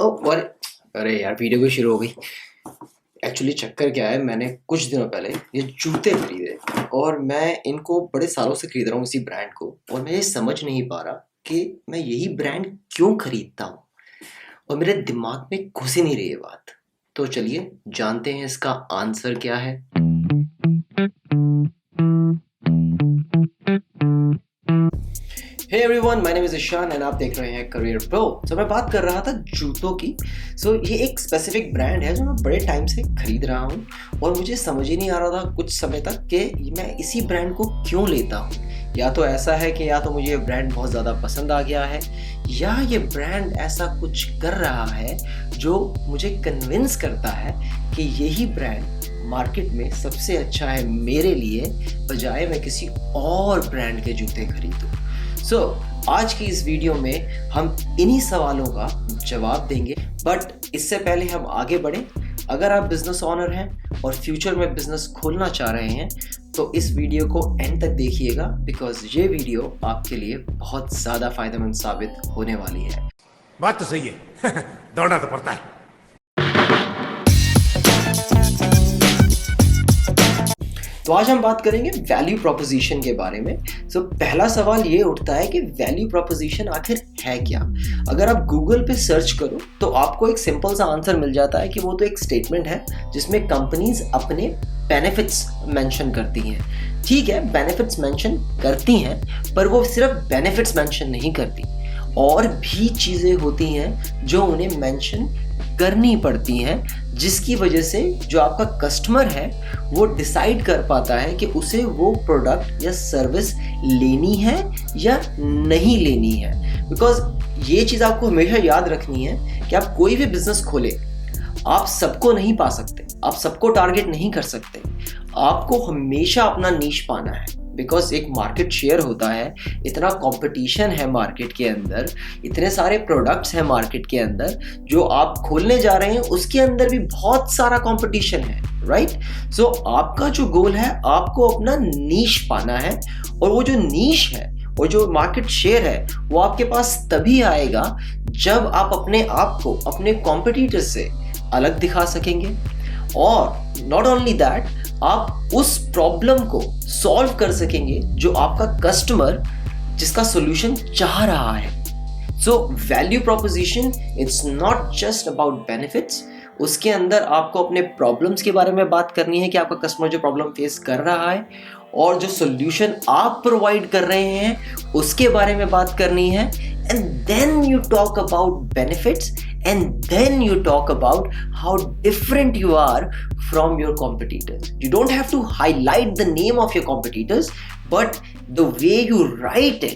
और अरे यार वीडियो भी शुरू हो गई। एक्चुअली चक्कर क्या है, मैंने कुछ दिनों पहले ये जूते खरीदे और मैं इनको बड़े सालों से खरीद रहा हूँ इसी ब्रांड को, और मैं ये समझ नहीं पा रहा कि मैं यही ब्रांड क्यों खरीदता हूँ, और मेरे दिमाग में घुस ही नहीं रही ये बात। तो चलिए जानते हैं इसका आंसर क्या है। Hey everyone, my name is Ishan and आप देख रहे हैं करियर प्रो। तो मैं बात कर रहा था जूतों की। ये एक स्पेसिफिक ब्रांड है जो मैं बड़े टाइम से खरीद रहा हूँ, और मुझे समझ ही नहीं आ रहा था कुछ समय तक कि मैं इसी ब्रांड को क्यों लेता हूँ। या तो ऐसा है कि या तो मुझे ये ब्रांड बहुत ज़्यादा पसंद आ गया है, या ये ब्रांड ऐसा कुछ कर रहा है जो मुझे कन्विंस करता है कि यही ब्रांड मार्केट में सबसे अच्छा है मेरे लिए, बजाय मैं किसी और ब्रांड के जूते खरीदूं। आज की इस वीडियो में हम इन्हीं सवालों का जवाब देंगे। बट इससे पहले हम आगे बढ़ें, अगर आप बिजनेस ओनर हैं और फ्यूचर में बिजनेस खोलना चाह रहे हैं तो इस वीडियो को एंड तक देखिएगा, बिकॉज ये वीडियो आपके लिए बहुत ज़्यादा फायदेमंद साबित होने वाली है। बात तो सही है। दौड़ना तो पड़ता है। तो आज हम बात करेंगे वैल्यू प्रोपोजिशन के बारे में। पहला सवाल ये उठता है कि वैल्यू प्रोपोजिशन आखिर है क्या। अगर आप गूगल पे सर्च करो तो आपको एक सिंपल सा आंसर मिल जाता है कि वो तो एक स्टेटमेंट है जिसमें कंपनीज अपने बेनिफिट्स मेंशन करती हैं। ठीक है, बेनिफिट्स मेंशन करती हैं, पर वो सिर्फ बेनिफिट्स मेंशन नहीं करती, और भी चीज़ें होती हैं जो उन्हें मेंशन करनी पड़ती हैं, जिसकी वजह से जो आपका कस्टमर है वो डिसाइड कर पाता है कि उसे वो प्रोडक्ट या सर्विस लेनी है या नहीं लेनी है। बिकॉज ये चीज़ आपको हमेशा याद रखनी है कि आप कोई भी बिजनेस खोले, आप सबको नहीं पा सकते, आप सबको टारगेट नहीं कर सकते। आपको हमेशा अपना नीश पाना है, बिकॉज एक मार्केट शेयर होता है, इतना कंपटीशन है मार्केट के अंदर, इतने सारे प्रोडक्ट्स हैं मार्केट के अंदर, जो आप खोलने जा रहे हैं उसके अंदर भी बहुत सारा कंपटीशन है, राइट। आपका जो गोल है, आपको अपना नीश पाना है, और वो जो नीश है और जो मार्केट शेयर है वो आपके पास तभी आएगा जब आप अपने आप को अपने कॉम्पिटिटर्स से अलग दिखा सकेंगे, और नॉट ओनली दैट, आप उस प्रॉब्लम को सॉल्व कर सकेंगे जो आपका कस्टमर जिसका सॉल्यूशन चाह रहा है। Value proposition it's not just about benefits. उसके अंदर आपको अपने प्रॉब्लम्स के बारे में बात करनी है कि आपका कस्टमर जो प्रॉब्लम फेस कर रहा है, और जो सॉल्यूशन आप प्रोवाइड कर रहे हैं उसके बारे में बात करनी है। And then you talk about benefits, and then you talk about how different you are from your competitors. You don't have to highlight the name of your competitors, but the way you write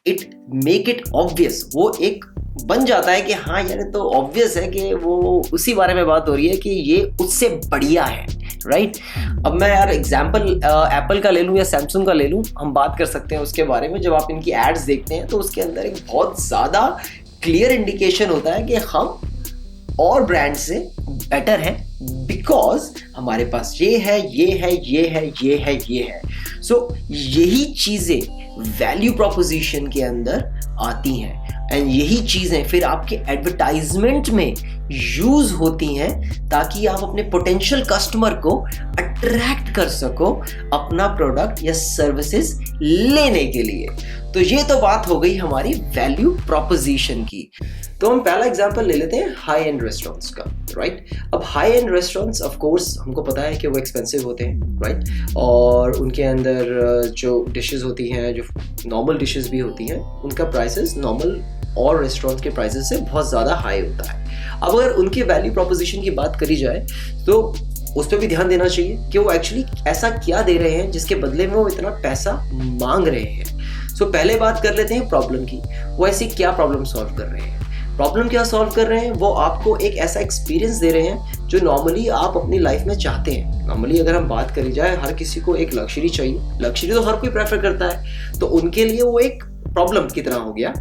it make it obvious. वो एक बन जाता है कि हाँ यार, तो obvious है कि वो उसी बारे में बात हो रही है कि ये उससे बढ़िया है, राइट। अब मैं यार एग्जाम्पल एप्पल का ले लूँ या सैमसंग का ले लूँ, हम बात कर सकते हैं उसके बारे में। जब आप इनकी एड्स देखते हैं तो उसके अंदर एक बहुत ज़्यादा क्लियर इंडिकेशन होता है कि हम और ब्रांड से बेटर हैं, बिकॉज हमारे पास ये है, ये है, ये है, ये है, ये है। यही चीज़ें वैल्यू प्रोपोजिशन के अंदर आती हैं, एंड यही चीज़ें फिर आपके एडवर्टाइजमेंट में यूज होती हैं ताकि आप अपने पोटेंशियल कस्टमर को अट्रैक्ट कर सको अपना प्रोडक्ट या सर्विसेज लेने के लिए। तो ये तो बात हो गई हमारी वैल्यू प्रोपोजिशन की। तो हम पहला एग्जांपल ले लेते हैं हाई एंड रेस्टोरेंट्स का, राइट। अब high and restaurants of course हमको पता है कि वो एक्सपेंसिव होते हैं, राइट, और उनके अंदर जो डिशेस होती हैं, जो नॉर्मल डिशेस भी होती हैं, उनका प्राइसेस नॉर्मल और रेस्टोरेंट के प्राइसेस से बहुत ज़्यादा हाई होता है। अब अगर उनके वैल्यू प्रोपोजिशन की बात करी जाए तो उस पर भी ध्यान देना चाहिए कि वो एक्चुअली ऐसा क्या दे रहे हैं जिसके बदले में वो इतना पैसा मांग रहे हैं। पहले बात कर लेते हैं प्रॉब्लम की। वो ऐसी क्या प्रॉब्लम सॉल्व कर रहे हैं? प्रॉब्लम क्या सॉल्व कर रहे हैं? वो आपको एक ऐसा एक्सपीरियंस दे रहे हैं जो नॉर्मली आप अपनी लाइफ में चाहते हैं। नॉर्मली अगर हम बात करी जाए, हर किसी को एक लग्जरी चाहिए, लग्जरी तो हर कोई प्रेफर करता है, तो उनके लिए वो एक प्रॉब्लम की तरह हो गया।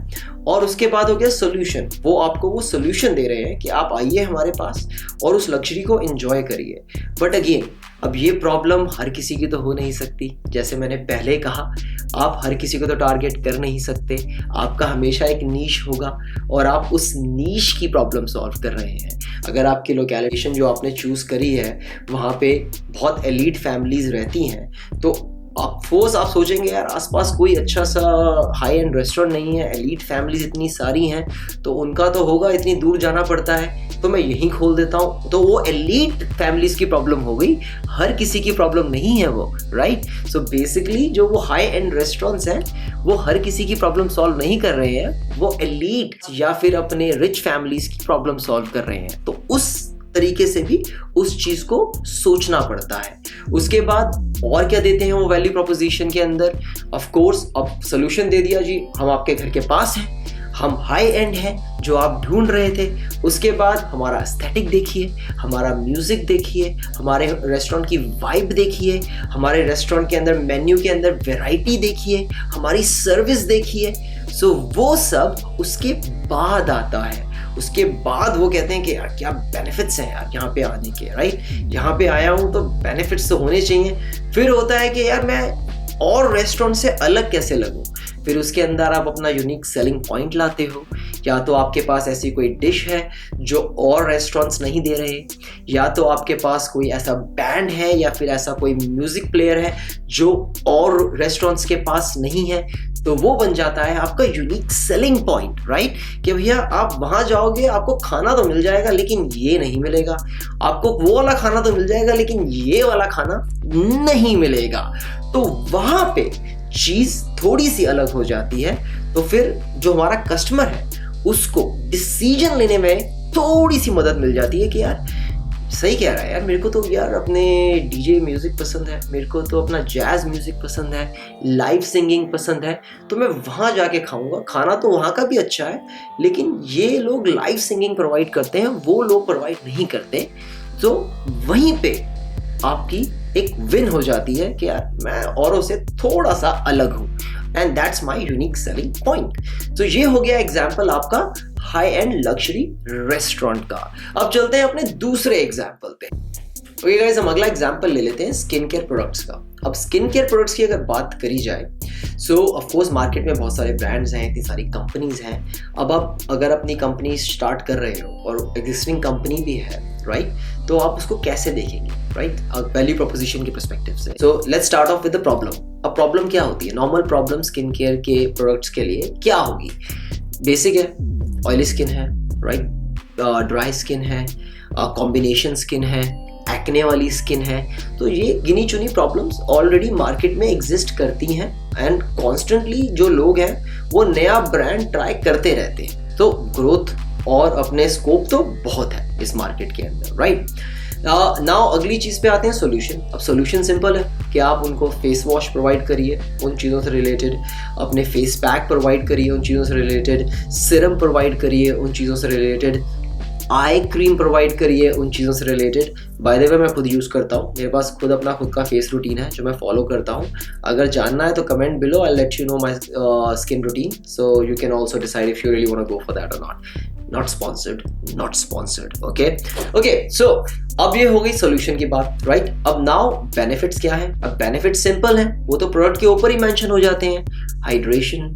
और उसके बाद हो गया सोल्यूशन, वो आपको वो सोल्यूशन दे रहे हैं कि आप आइए हमारे पास और उस लग्जरी को एंजॉय करिए। बट अगेन, अब ये प्रॉब्लम हर किसी की तो हो नहीं सकती। जैसे मैंने पहले कहा, आप हर किसी को तो टारगेट कर नहीं सकते, आपका हमेशा एक नीश होगा और आप उस नीश की प्रॉब्लम सॉल्व कर रहे हैं। अगर आपकी लोकेशन जो आपने चूज़ करी है वहाँ पे बहुत एलीट फैमिलीज रहती हैं, तो आप सोचेंगे यार आसपास कोई अच्छा सा हाई एंड रेस्टोरेंट नहीं है, एलीट फैमिलीज इतनी सारी हैं तो उनका तो होगा, इतनी दूर जाना पड़ता है तो मैं यहीं खोल देता हूँ। तो वो एलीट फैमिलीज की प्रॉब्लम हो गई, हर किसी की प्रॉब्लम नहीं है वो, राइट। सो बेसिकली जो वो हाई एंड रेस्टोरेंट्स हैं वो हर किसी की प्रॉब्लम सॉल्व नहीं कर रहे हैं, वो एलीट या फिर अपने रिच फैमिलीज की प्रॉब्लम सॉल्व कर रहे हैं। तो उस तरीके से भी उस चीज को सोचना पड़ता है। उसके बाद और क्या देते हैं वो वैल्यू प्रोपोजिशन के अंदर? ऑफ कोर्स, अब सोल्यूशन दे दिया जी, हम आपके घर के पास हैं, हम हाई एंड हैं जो आप ढूंढ रहे थे। उसके बाद हमारा एस्थेटिक देखिए, हमारा म्यूजिक देखिए, हमारे रेस्टोरेंट की वाइब देखिए, हमारे रेस्टोरेंट के अंदर मेन्यू के अंदर वैरायटी देखिए, हमारी सर्विस देखिए। सो वो सब उसके बाद आता है। उसके बाद वो कहते हैं कि यार क्या बेनिफिट्स हैं यार यहाँ पे आने के, राइट। यहाँ पे आया हूँ तो बेनिफिट्स तो होने चाहिए। फिर होता है कि यार मैं और रेस्टोरेंट से अलग कैसे लगूं। फिर उसके अंदर आप अपना यूनिक सेलिंग पॉइंट लाते हो, या तो आपके पास ऐसी कोई डिश है जो और रेस्टोरेंट्स नहीं दे रहे, या तो आपके पास कोई ऐसा बैंड है या फिर ऐसा कोई म्यूजिक प्लेयर है जो और रेस्टोरेंट्स के पास नहीं है। तो वो बन जाता है आपका यूनिक सेलिंग पॉइंट, राइट। कि भैया आप वहां जाओगे, आपको खाना तो मिल जाएगा लेकिन ये नहीं मिलेगा, आपको वो वाला खाना तो मिल जाएगा लेकिन ये वाला खाना नहीं मिलेगा। तो वहां पे चीज थोड़ी सी अलग हो जाती है। तो फिर जो हमारा कस्टमर है उसको डिसीजन लेने में थोड़ी सी मदद मिल जाती है कि यार सही कह रहा है यार, मेरे को तो यार अपने डीजे म्यूजिक पसंद है, मेरे को तो अपना जैज म्यूजिक पसंद है, लाइव सिंगिंग पसंद है, तो मैं वहाँ जाके खाऊंगा। खाना तो वहाँ का भी अच्छा है लेकिन ये लोग लाइव सिंगिंग प्रोवाइड करते हैं, वो लोग प्रोवाइड नहीं करते। तो वहीं पे आपकी एक विन हो जाती है कि यार मैं औरों से थोड़ा सा अलग हूँ, and that's my unique selling point. तो ये हो गया एग्जांपल आपका हाई एंड लग्जरी रेस्टोरेंट का। अब चलते हैं अपने दूसरे एग्जांपल पे। ओके गाइस, हम अगला एग्जांपल ले लेते हैं स्किन केयर प्रोडक्ट्स का। अब स्किन केयर प्रोडक्ट्स की अगर बात करी जाए, सो ऑफ कोर्स मार्केट में बहुत सारे ब्रांड्स हैं, इतनी सारी कंपनीज हैं। अब आप अगर अपनी कंपनी स्टार्ट कर रहे हो और एग्जिस्टिंग कंपनी भी है, राइट, तो आप उसको कैसे देखेंगे, राइट, वैल्यू प्रोपोजिशन के पर्सपेक्टिव से। So let's start of with the problem. अब प्रॉब्लम क्या होती है? नॉर्मल प्रॉब्लम स्किन केयर के प्रोडक्ट्स के लिए क्या होगी? बेसिक है, ऑयली स्किन है, राइट, ड्राई स्किन है, कॉम्बिनेशन स्किन है, एक्ने वाली स्किन है। तो ये गिनी चुनी प्रॉब्लम्स ऑलरेडी मार्केट में एग्जिस्ट करती हैं, एंड कॉन्स्टेंटली जो लोग हैं वो नया ब्रांड ट्राई करते रहते हैं। तो ग्रोथ और अपने स्कोप तो बहुत है इस मार्केट के अंदर, राइट। नाउ अगली चीज पे आते हैं सोल्यूशन। अब सोल्यूशन सिंपल है कि आप उनको फेस वॉश प्रोवाइड करिए उन चीज़ों से रिलेटेड, अपने फेस पैक प्रोवाइड करिए उन चीज़ों से रिलेटेड, सिरम प्रोवाइड करिए उन चीज़ों से रिलेटेड, आई क्रीम प्रोवाइड करिए उन चीज़ों से रिलेटेड। बाय द वे मैं खुद यूज़ करता हूँ, मेरे पास खुद अपना खुद का फेस रूटीन है जो मैं फॉलो करता हूँ। अगर जानना है तो comment below, I let you know my skin routine, so you can also decide if you really want to go for that और नॉट स्पॉन्सर्ड। ओके, सो अब ये हो गई सोल्यूशन की बात, राइट। अब नाउ बेनिफिट्स क्या है? अब बेनिफिट सिंपल है, वो तो प्रोडक्ट के ऊपर ही मेंशन हो जाते हैं। हाइड्रेशन,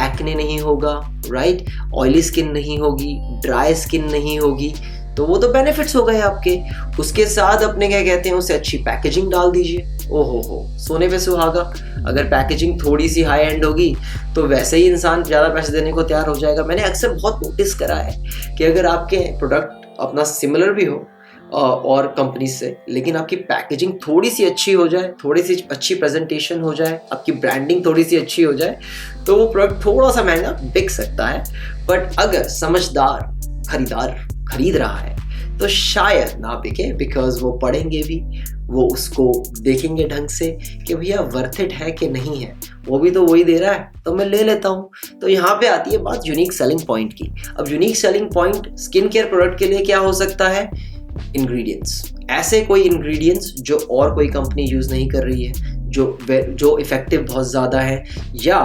एक्ने नहीं होगा, राइट, ऑयली स्किन नहीं होगी, ड्राई स्किन नहीं होगी, तो वो तो बेनिफिट्स हो गए आपके। उसके साथ अपने क्या कहते हैं, उसे अच्छी पैकेजिंग डाल दीजिए। ओहो हो, सोने पे सुहागा। अगर पैकेजिंग थोड़ी सी हाई एंड होगी तो वैसे ही इंसान ज़्यादा पैसे देने को तैयार हो जाएगा। मैंने अक्सर बहुत नोटिस करा है कि अगर आपके प्रोडक्ट अपना सिमिलर भी हो और कंपनी से, लेकिन आपकी पैकेजिंग थोड़ी सी अच्छी हो जाए, थोड़ी सी अच्छी प्रेजेंटेशन हो जाए, आपकी ब्रांडिंग थोड़ी सी अच्छी हो जाए, तो वो प्रोडक्ट थोड़ा सा महंगा बिक सकता है। बट अगर समझदार खरीदार खरीद रहा है तो शायद ना बिके, बिकॉज वो पढ़ेंगे भी, वो उसको देखेंगे ढंग से कि भैया वर्थ इट है कि नहीं है, वो भी तो वही दे रहा है तो मैं ले लेता हूँ। तो यहाँ पे आती है बात यूनिक सेलिंग पॉइंट की। अब unique selling point skin care product के लिए क्या हो सकता है? इंग्रेडिएंट्स, ऐसे कोई इंग्रेडिएंट्स जो और कोई कंपनी यूज नहीं कर रही है, जो इफेक्टिव बहुत ज़्यादा है, या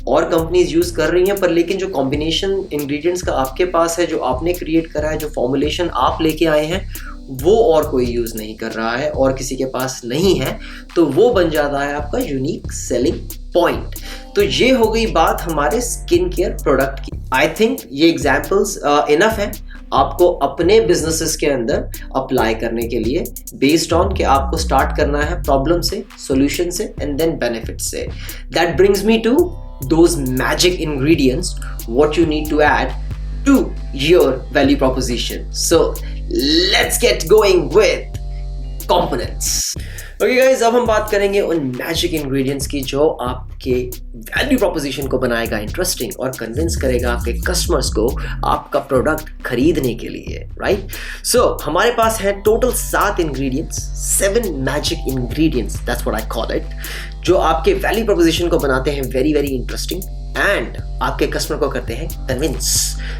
और कंपनीज यूज कर रही हैं, पर लेकिन जो कॉम्बिनेशन इंग्रेडिएंट्स का आपके पास है, जो आपने क्रिएट करा है, जो फॉर्मुलेशन आप लेके आए हैं, वो और कोई यूज नहीं कर रहा है और किसी के पास नहीं है, तो वो बन जाता है आपका यूनिक सेलिंग पॉइंट। तो ये हो गई बात हमारे स्किन केयर प्रोडक्ट की। आई थिंक ये एग्जाम्पल्स इनफ है आपको अपने बिजनेसेस के अंदर अप्लाई करने के लिए, बेस्ड ऑन कि आपको स्टार्ट करना है प्रॉब्लम से, सॉल्यूशन से, एंड देन बेनिफिट से। That brings me to those magic ingredients what you need to add to your value proposition. So let's get going with components. Okay guys, अब हम बात करेंगे उन मैजिक इंग्रेडिएंट्स की जो आपके वैल्यू प्रोपोजिशन को बनाएगा इंटरेस्टिंग और कन्विंस करेगा आपके कस्टमर्स को आपका प्रोडक्ट खरीदने के लिए, राइट? सो हमारे पास है total 7 ingredients, 7 magic ingredients, that's what I call it, जो आपके वैल्यू प्रोपोजिशन को बनाते हैं वेरी वेरी इंटरेस्टिंग एंड आपके कस्टमर को करते हैं कन्विंस।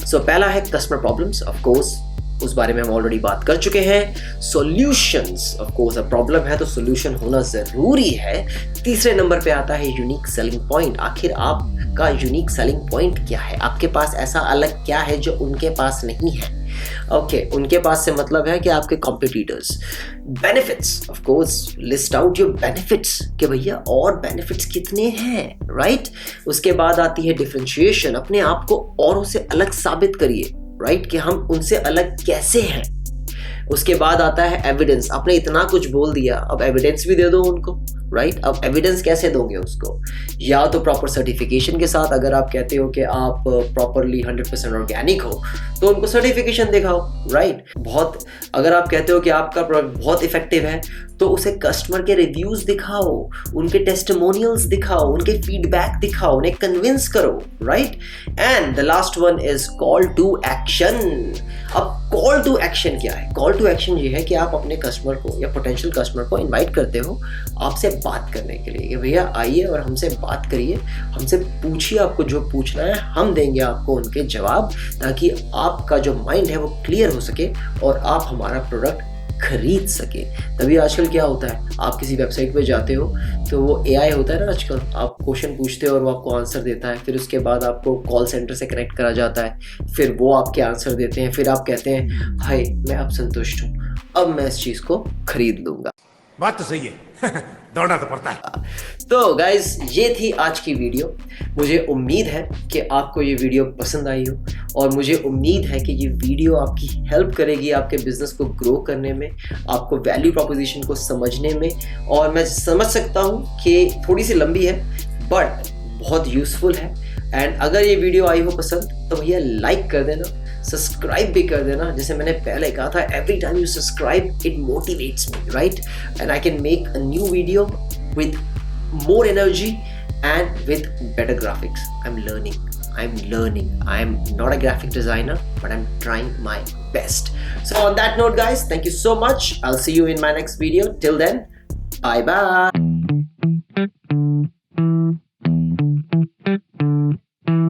सो पहला है कस्टमर प्रॉब्लम्स, ऑफ कोर्स उस बारे में हम ऑलरेडी बात कर चुके हैं। सॉल्यूशंस, ऑफ कोर्स अब प्रॉब्लम है तो सॉल्यूशन होना जरूरी है। तीसरे नंबर पे आता है यूनिक सेलिंग पॉइंट। आखिर आपका यूनिक सेलिंग पॉइंट क्या है? आपके पास ऐसा अलग क्या है जो उनके पास नहीं है? ओके, उनके पास से मतलब है कि आपके competitors. Benefits, of course list out your benefits कि भैया और बेनिफिट्स कितने हैं, राइट? उसके बाद आती है डिफरेंशिएशन, अपने आप को औरों से अलग साबित करिए, राइट, कि हम उनसे अलग कैसे हैं। उसके बाद आता है एविडेंस, आपने इतना कुछ बोल दिया, अब एविडेंस भी दे दो उनको, राइट? अब एविडेंस कैसे दोगे उसको? या तो प्रॉपर सर्टिफिकेशन के साथ, अगर आप कहते हो कि आप प्रॉपरली 100% ऑर्गेनिक हो तो उनको सर्टिफिकेशन दिखाओ, राइट? बहुत, अगर आप कहते हो कि आपका प्रोडक्ट बहुत इफेक्टिव है तो उसे कस्टमर के रिव्यूज दिखाओ, उनके टेस्टिमोनियल्स दिखाओ, उनके फीडबैक दिखाओ, उन्हें कन्विंस करो, right? And the last one is call to action. अब कॉल टू एक्शन क्या है? कॉल टू एक्शन ये है कि आप अपने कस्टमर को या पोटेंशियल कस्टमर को इनवाइट करते हो आपसे बात करने के लिए कि भैया आइए और हमसे बात करिए, हमसे पूछिए, आपको जो पूछना है हम देंगे आपको उनके जवाब, ताकि आपका जो माइंड है वो क्लियर हो सके और आप हमारा प्रोडक्ट खरीद सके। तभी आजकल क्या होता है, आप किसी वेबसाइट पे जाते हो तो वो AI होता है ना आजकल, आप क्वेश्चन पूछते हो और वो आपको आंसर देता है, फिर उसके बाद आपको कॉल सेंटर से कनेक्ट करा जाता है, फिर वो आपके आंसर देते हैं, फिर आप कहते हैं हाय मैं अब संतुष्ट हूँ, अब मैं इस चीज़ को खरीद लूँगा। बात तो सही है दौड़ना तो पड़ता है। तो गाइज ये थी आज की वीडियो। मुझे उम्मीद है कि आपको ये वीडियो पसंद आई हो और मुझे उम्मीद है कि ये वीडियो आपकी हेल्प करेगी आपके बिजनेस को ग्रो करने में, आपको वैल्यू प्रोपोजिशन को समझने में। और मैं समझ सकता हूँ कि थोड़ी सी लंबी है बट बहुत यूजफुल है। एंड अगर ये वीडियो आई हो पसंद तो भैया लाइक कर देना, सब्सक्राइब भी कर देना। जैसे मैंने पहले कहा था, every time you subscribe it motivates me, right? And I can make a new video with more energy and with better graphics. I'm learning. I'm not a graphic designer, but I'm trying my best. So on that note guys, thank you so much. I'll see you in my next video. Till then, bye bye.